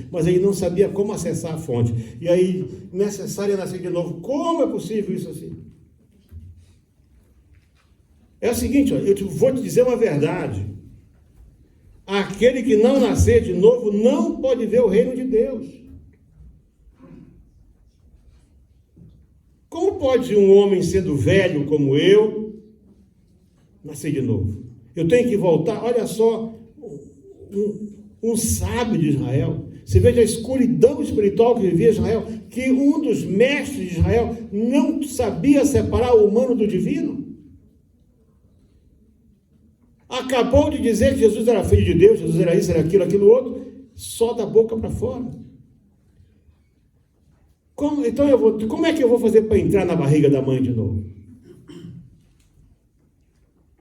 mas ele não sabia como acessar a fonte. E aí, necessário nascer de novo. Como é possível isso assim? É o seguinte, ó, eu vou te dizer uma verdade. Aquele que não nascer de novo não pode ver o reino de Deus. Como pode um homem sendo velho como eu nascer de novo? Eu tenho que voltar. Olha só, um sábio de Israel. Você veja a escuridão espiritual que vivia Israel, que um dos mestres de Israel não sabia separar o humano do divino. Acabou de dizer que Jesus era filho de Deus, Jesus era isso, era aquilo outro, só da boca para fora. Como é que eu vou fazer para entrar na barriga da mãe de novo?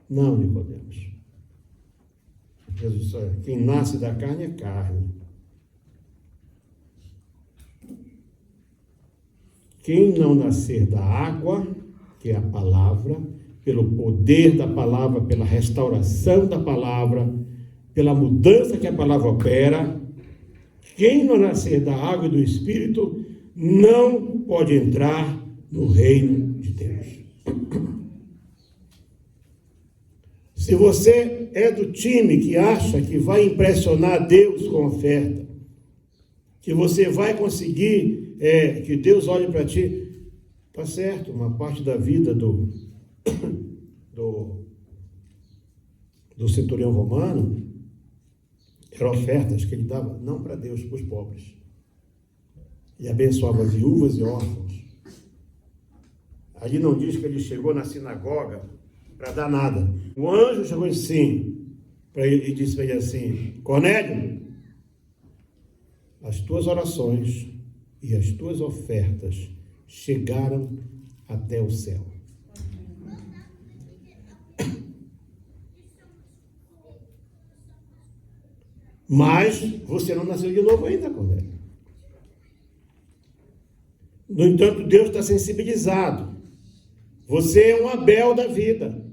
Não, Nicodemos. Jesus, quem nasce da carne é carne. Quem não nascer da água, que é a palavra, pelo poder da palavra, pela restauração da palavra, pela mudança que a palavra opera, quem não nascer da água e do Espírito não pode entrar no reino de Deus. Se você é do time que acha que vai impressionar Deus com oferta, que você vai conseguir que Deus olhe para ti, tá certo, uma parte da vida do do centurião romano eram ofertas que ele dava, não para Deus, para os pobres. E abençoava viúvas e órfãos. Ali não diz que ele chegou na sinagoga para dar nada. O anjo chegou assim, e disse para ele assim: Cornélio, as tuas orações e as tuas ofertas chegaram até o céu. Mas você não nasceu de novo ainda, Cornélio. No entanto, Deus está sensibilizado. Você é um Abel da vida.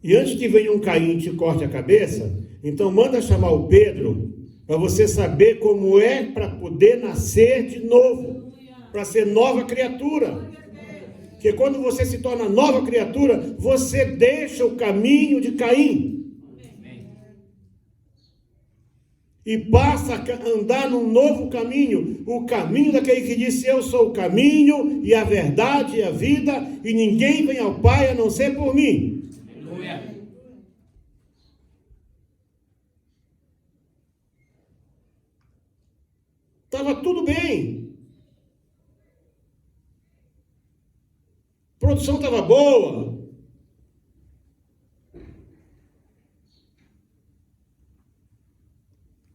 E antes que venha um Caim e te corte a cabeça, então manda chamar o Pedro para você saber como é para poder nascer de novo, para ser nova criatura. Porque quando você se torna nova criatura, você deixa o caminho de Caim. E passa a andar num novo caminho. O caminho daquele que disse: eu sou o caminho e a verdade e a vida, e ninguém vem ao Pai a não ser por mim. Aleluia. Estava tudo bem. A produção estava boa.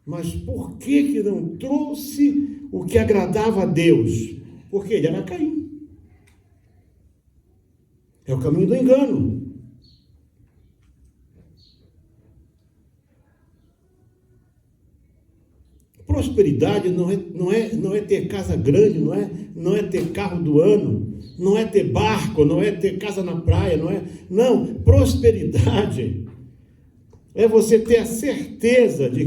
Mas por que não trouxe o que agradava a Deus? Porque ele era Caim. É o caminho do engano. Prosperidade não é ter casa grande, não é ter carro do ano, não é ter barco, não é ter casa na praia, não, prosperidade é você ter a certeza de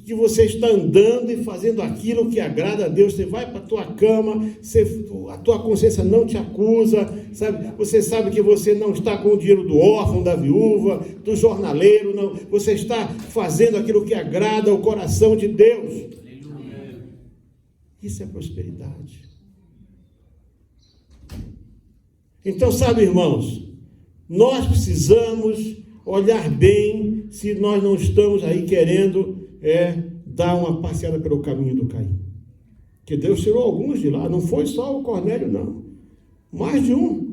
que você está andando e fazendo aquilo que agrada a Deus. Você vai para a tua cama, a tua consciência não te acusa, sabe? Você sabe que você não está com o dinheiro do órfão, da viúva, do jornaleiro, não. Você está fazendo aquilo que agrada ao coração de Deus. Isso é prosperidade. Então, sabe, irmãos, nós precisamos olhar bem se nós não estamos aí querendo dar uma passeada pelo caminho do Caim. Que Deus tirou alguns de lá, não foi só o Cornélio, não. Mais de um.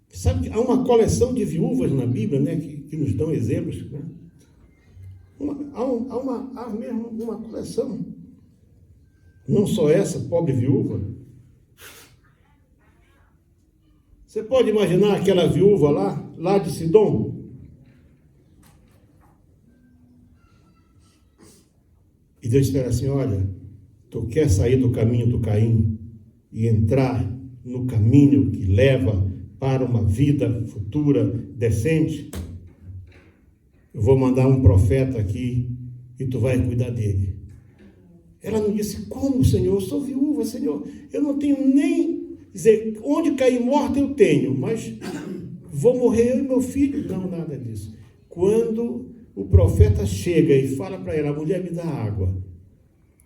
Sabe que há uma coleção de viúvas na Bíblia, né, que nos dão exemplos, né? Há mesmo uma coleção. Não só essa pobre viúva. Você pode imaginar aquela viúva lá de Sidom? E Deus espera assim: olha, tu quer sair do caminho do Caim e entrar no caminho que leva para uma vida futura decente? Eu vou mandar um profeta aqui e tu vai cuidar dele. Ela não disse: como, Senhor? Eu sou viúva, Senhor. Eu não tenho nem... dizer, onde cair morta eu tenho, mas vou morrer eu e meu filho. Não, nada disso. Quando o profeta chega e fala para ela: mulher, me dá água.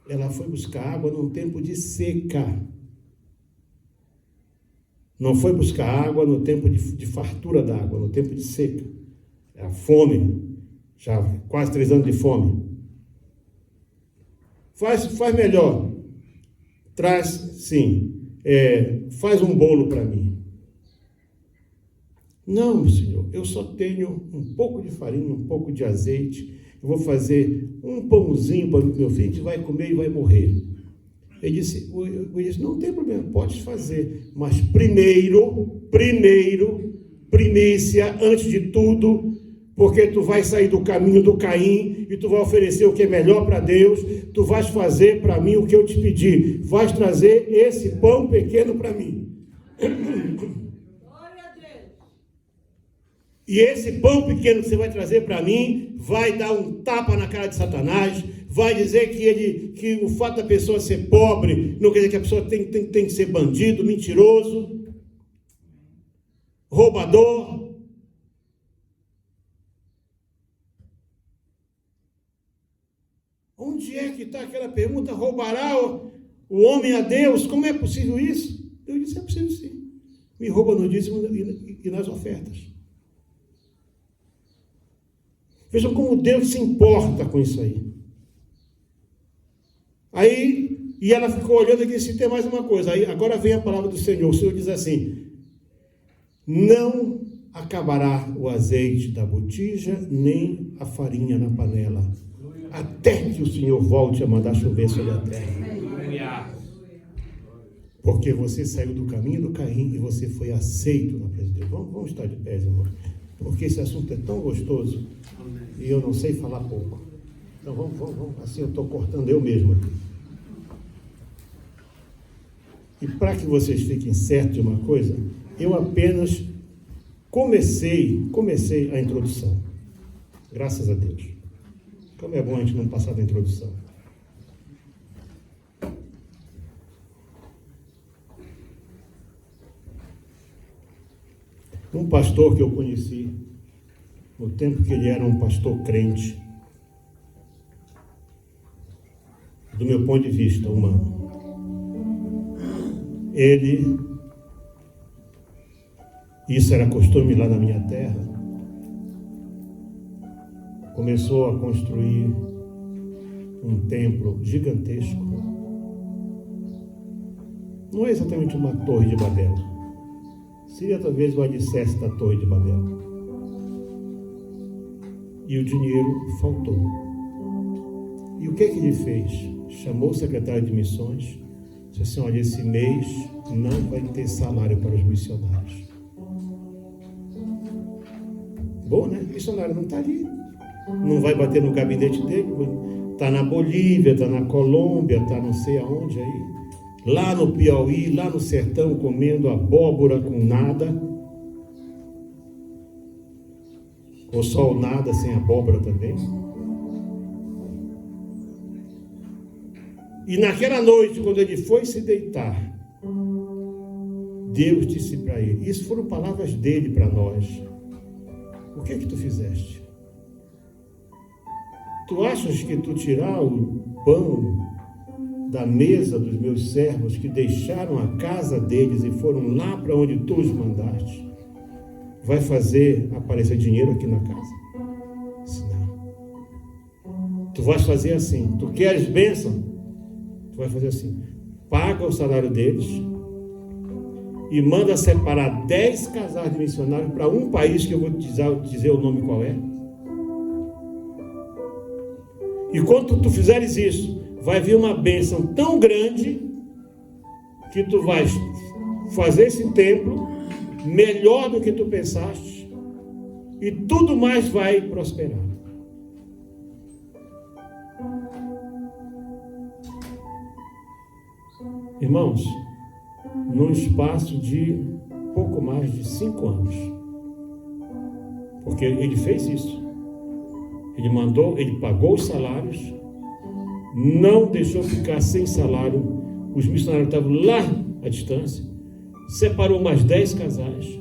Ela foi buscar água num tempo de seca. Não foi buscar água no tempo de fartura d'água, no tempo de seca. Era fome. Já quase 3 anos de fome. Faz melhor. Traz, sim. Faz um bolo para mim. Não, Senhor, eu só tenho um pouco de farinha, um pouco de azeite. Eu vou fazer um pãozinho para o meu filho que vai comer e vai morrer. Ele disse: não tem problema, pode fazer. Mas primeiro, primícia, antes de tudo, porque tu vai sair do caminho do Caim e tu vai oferecer o que é melhor para Deus. Tu vais fazer para mim o que eu te pedi. Vais trazer esse pão pequeno para mim. Glória a Deus. E esse pão pequeno que você vai trazer para mim vai dar um tapa na cara de Satanás. Vai dizer que o fato da pessoa ser pobre não quer dizer que a pessoa tem que ser bandido, mentiroso, roubador. Onde é que está aquela pergunta? Roubará o homem a Deus? Como é possível isso? Deus disse, é possível sim. Me rouba no dízimo e nas ofertas. Vejam como Deus se importa com isso aí. E ela ficou olhando e disse, tem mais uma coisa. Aí agora vem a palavra do Senhor. O Senhor diz assim, não acabará o azeite da botija, nem a farinha na panela, até que o Senhor volte a mandar chover sobre a terra. Porque você saiu do caminho do Caim e você foi aceito na presença de Deus. Vamos estar de pé, irmão. Porque esse assunto é tão gostoso e eu não sei falar pouco. Então vamos. Assim eu estou cortando eu mesmo aqui. E para que vocês fiquem certos de uma coisa, eu apenas comecei a introdução. Graças a Deus. Como é bom a gente não passar da introdução. Um pastor que eu conheci, no tempo que ele era um pastor crente, do meu ponto de vista humano, isso era costume lá na minha terra, começou a construir um templo gigantesco. Não é exatamente uma torre de Babel. Seria talvez o alicerce da torre de Babel. E o dinheiro faltou. E o que ele fez? Chamou o secretário de missões, disse assim, olha, esse mês não vai ter salário para os missionários. Bom, né? O missionário não está ali. Não vai bater no gabinete dele. Está na Bolívia, está na Colômbia, está não sei aonde aí. Lá no Piauí, lá no sertão, comendo abóbora com nada. Ou só o nada sem abóbora também. E naquela noite, quando ele foi se deitar, Deus disse para ele, isso foram palavras dele para nós. O que tu fizeste? Tu achas que tu tirar o pão da mesa dos meus servos que deixaram a casa deles e foram lá para onde tu os mandaste, vai fazer aparecer dinheiro aqui na casa? Disse, não. Tu vais fazer assim. Tu queres bênção? Tu vai fazer assim. Paga o salário deles e manda separar 10 casais de missionários para um país que eu vou dizer o nome qual é. E quando tu fizeres isso, vai vir uma bênção tão grande que tu vais fazer esse templo melhor do que tu pensaste e tudo mais vai prosperar. Irmãos, num espaço de pouco mais de 5 anos, porque ele fez isso, ele pagou os salários, não deixou ficar sem salário, os missionários estavam lá à distância, separou mais 10 casais,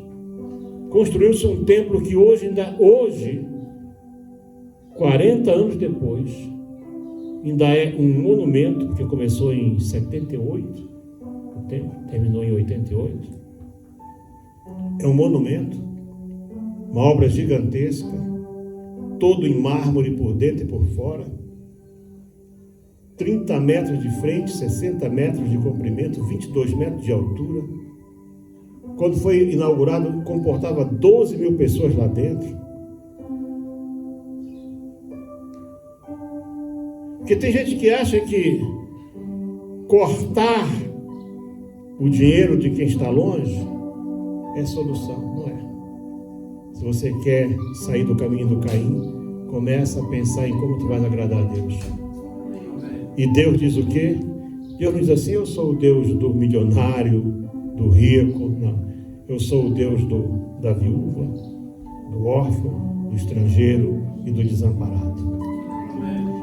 construiu-se um templo que hoje, 40 anos depois, ainda é um monumento, porque começou em 78, o templo terminou em 88, é um monumento, uma obra gigantesca, todo em mármore por dentro e por fora, 30 metros de frente, 60 metros de comprimento, 22 metros de altura. Quando foi inaugurado, comportava 12 mil pessoas lá dentro. Porque tem gente que acha que cortar o dinheiro de quem está longe é solução. Não é. Se você quer sair do caminho do Caim, começa a pensar em como tu vais agradar a Deus. E Deus diz o quê? Deus não diz assim, eu sou o Deus do milionário, do rico. Não. Eu sou o Deus da viúva, do órfão, do estrangeiro e do desamparado.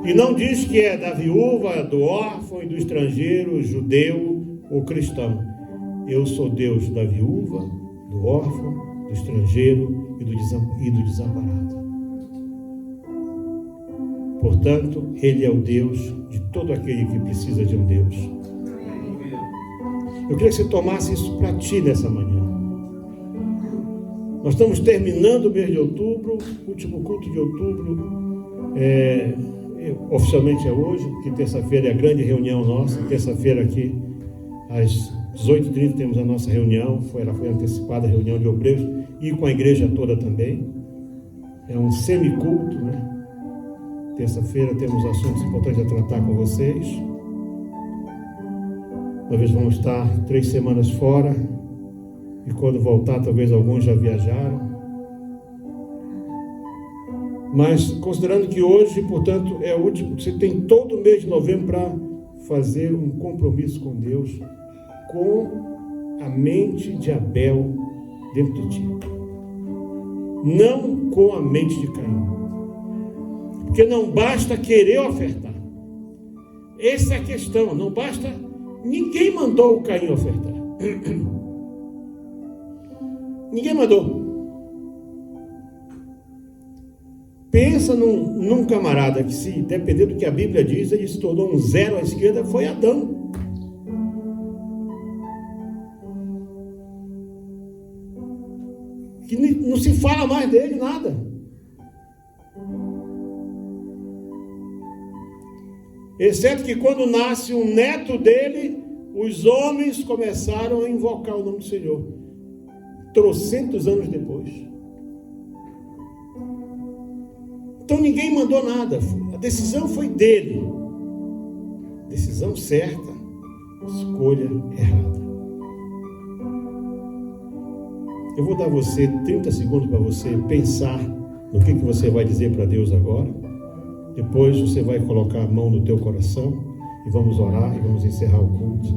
E não diz que é da viúva, do órfão e do estrangeiro, judeu ou cristão. Eu sou Deus da viúva, do órfão, do estrangeiro e do desamparado. portanto, Ele é o Deus de todo aquele que precisa de um Deus. Eu queria que você tomasse isso para ti nessa manhã. Nós estamos terminando o mês de outubro, último culto de outubro, oficialmente é hoje, que terça-feira é a grande reunião nossa. Terça-feira aqui, às 18h30, temos a nossa reunião. Ela foi antecipada, a reunião de obreiros, e com a igreja toda também. É um semiculto, né? Terça-feira temos assuntos importantes a tratar com vocês. Talvez vamos estar 3 semanas fora, e quando voltar, talvez alguns já viajaram. Mas, considerando que hoje, portanto, é o último, você tem todo o mês de novembro para fazer um compromisso com Deus, com a mente de Abel dentro de ti. Não com a mente de Caim. Porque não basta querer ofertar. Essa é a questão. Não basta. Ninguém mandou o Caim ofertar. Ninguém mandou. Pensa num camarada que, se depender do que a Bíblia diz, ele se tornou um zero à esquerda, foi Adão. Que não se fala mais dele nada. Exceto que quando nasce um neto dele, os homens começaram a invocar o nome do Senhor. Trocentos anos depois. Então ninguém mandou nada. A decisão foi dele. Decisão certa, escolha errada. Eu vou dar a você 30 segundos para você pensar no que você vai dizer para Deus agora. Depois você vai colocar a mão no teu coração e vamos orar e vamos encerrar o culto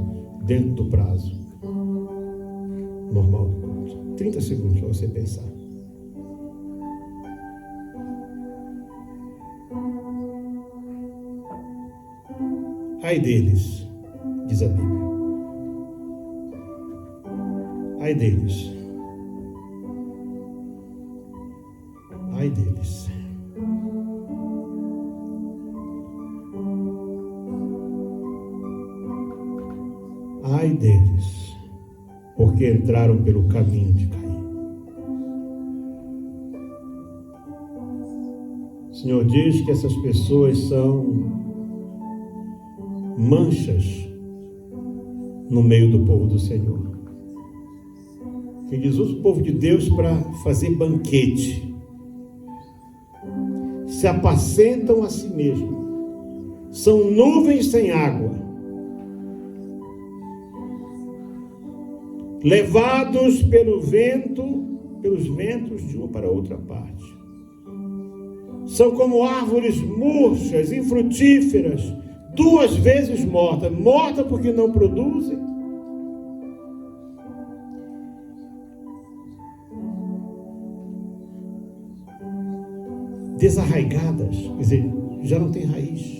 dentro do prazo normal do culto. 30 segundos para você pensar. Ai deles, diz a Bíblia. Ai deles. Ai deles. Ai deles, porque entraram pelo caminho de Caim. O Senhor diz que essas pessoas são manchas no meio do povo do Senhor. Que eles usam o povo de Deus para fazer banquete. Se apacentam a si mesmos. São nuvens sem água. Levados pelo vento, pelos ventos de uma para outra parte. São como árvores murchas, infrutíferas, 2 vezes mortas. Mortas porque não produzem. Desarraigadas, quer dizer, já não tem raiz.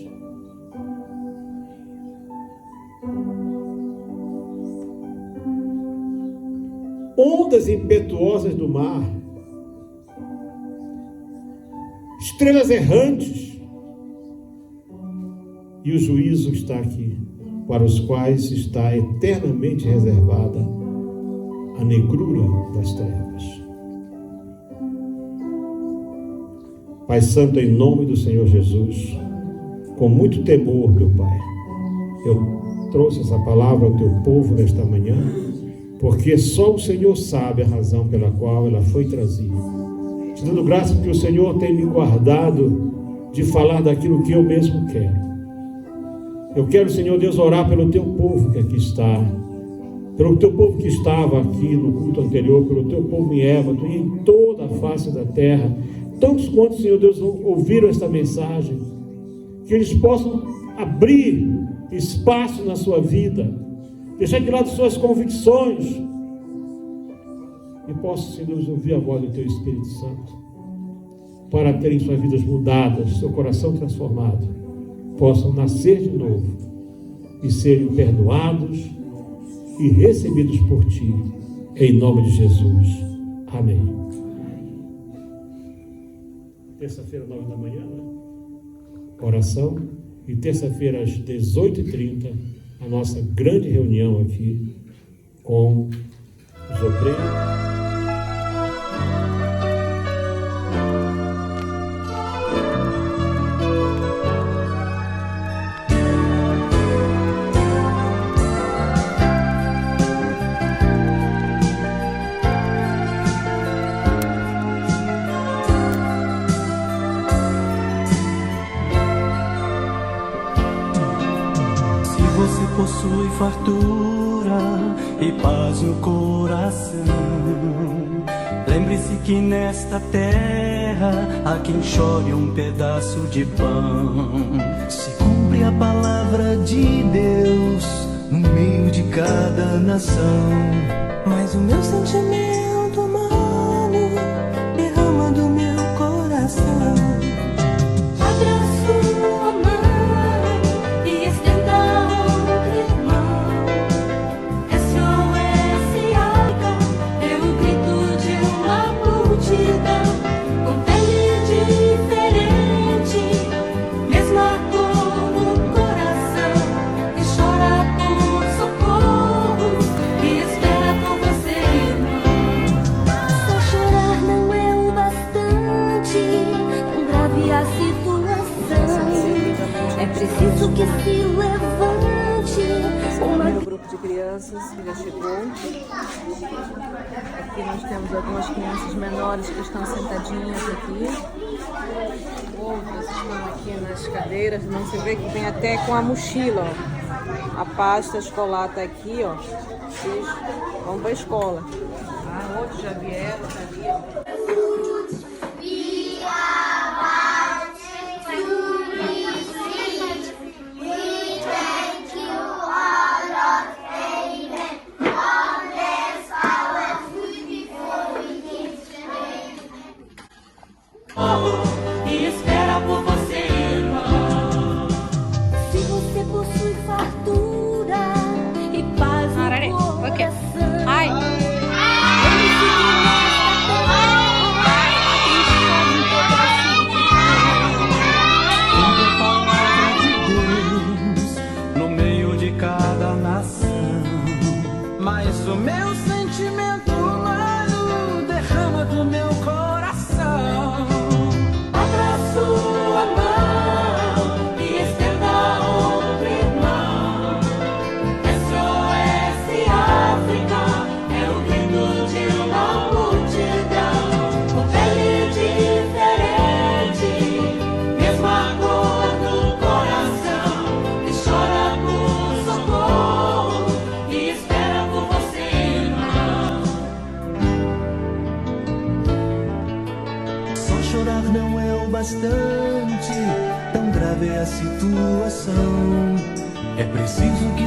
Ondas impetuosas do mar, estrelas errantes, e o juízo está aqui, para os quais está eternamente reservada a negrura das trevas. Pai Santo, em nome do Senhor Jesus, com muito temor, meu Pai, eu trouxe essa palavra ao teu povo nesta manhã, porque só o Senhor sabe a razão pela qual ela foi trazida. Te dando graça porque o Senhor tem me guardado de falar daquilo que eu mesmo quero. Eu quero, Senhor Deus, orar pelo teu povo que aqui está, pelo teu povo que estava aqui no culto anterior, pelo teu povo em Évato e em toda a face da terra, tantos quantos, Senhor Deus, ouviram esta mensagem, que eles possam abrir espaço na sua vida, deixar de lado suas convicções e possam, Senhor Deus, ouvir a voz do teu Espírito Santo, para terem suas vidas mudadas, seu coração transformado, possam nascer de novo e serem perdoados e recebidos por ti, em nome de Jesus. Amém. Terça-feira, 9 da manhã, né? oração. E terça-feira, às 18h30, a nossa grande reunião aqui com os obreiros. Você possui fartura e paz no coração. Lembre-se que nesta terra há quem chore um pedaço de pão. Se cumpre a palavra de Deus no meio de cada nação. Mas o meu sentimento humano derrama do meu coração. Preciso que se levante. Esse é o primeiro grupo de crianças que já chegou. Aqui nós temos algumas crianças menores que estão sentadinhas aqui. Outras estão aqui nas cadeiras. Não se vê que vem até com a mochila, ó. A pasta escolar está aqui, ó. Eles vão para a escola. Outros já vieram, tá ali, ó. E espera por você, irmão. Se você possui fartura e paz no coração. Lembre-se que nesta terra há quem chore um pedaço de pão. Cumpre a palavra de Deus no meio de cada nação. Mas o meu sentimento humano derrama do meu coração. Sua mão e estenda a outra irmão. SOS África é o grito de uma multidão, com pele diferente, mesma cor no coração, que chora por socorro e espera por você, irmão. Só chorar não é o bastante, tão grave é a situação. É preciso que